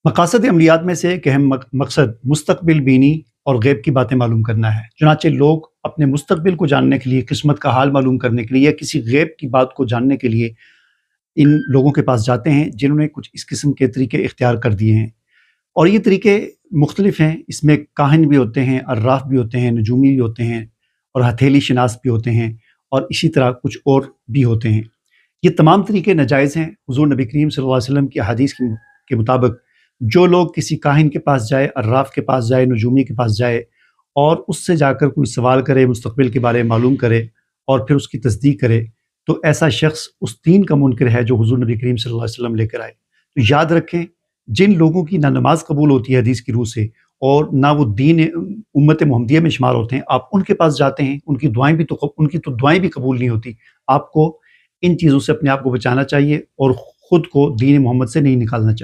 مقاصد عملیات میں سے ایک اہم مقصد مستقبل بینی اور غیب کی باتیں معلوم کرنا ہے۔ چنانچہ لوگ اپنے مستقبل کو جاننے کے لیے، قسمت کا حال معلوم کرنے کے لیے یا کسی غیب کی بات کو جاننے کے لیے ان لوگوں کے پاس جاتے ہیں جنہوں نے کچھ اس قسم کے طریقے اختیار کر دیے ہیں، اور یہ طریقے مختلف ہیں۔ اس میں کاہن بھی ہوتے ہیں، عراف بھی ہوتے ہیں، نجومی بھی ہوتے ہیں، اور ہتھیلی شناس بھی ہوتے ہیں، اور اسی طرح کچھ اور بھی ہوتے ہیں۔ یہ تمام طریقے ناجائز ہیں۔ حضور نبی کریم صلی اللہ علیہ وسلم کی حدیث کے مطابق جو لوگ کسی کاہن کے پاس جائے، عراف کے پاس جائے، نجومی کے پاس جائے اور اس سے جا کر کوئی سوال کرے، مستقبل کے بارے میں معلوم کرے اور پھر اس کی تصدیق کرے، تو ایسا شخص اس دین کا منکر ہے جو حضور نبی کریم صلی اللہ علیہ وسلم لے کر آئے۔ تو یاد رکھیں، جن لوگوں کی نہ نماز قبول ہوتی ہے حدیث کی روح سے اور نہ وہ دین امت محمدیہ میں شمار ہوتے ہیں، آپ ان کے پاس جاتے ہیں، ان کی دعائیں بھی قبول نہیں ہوتی۔ آپ کو ان چیزوں سے اپنے آپ کو بچانا چاہیے اور خود کو دین محمد سے نہیں نکالنا چاہیے۔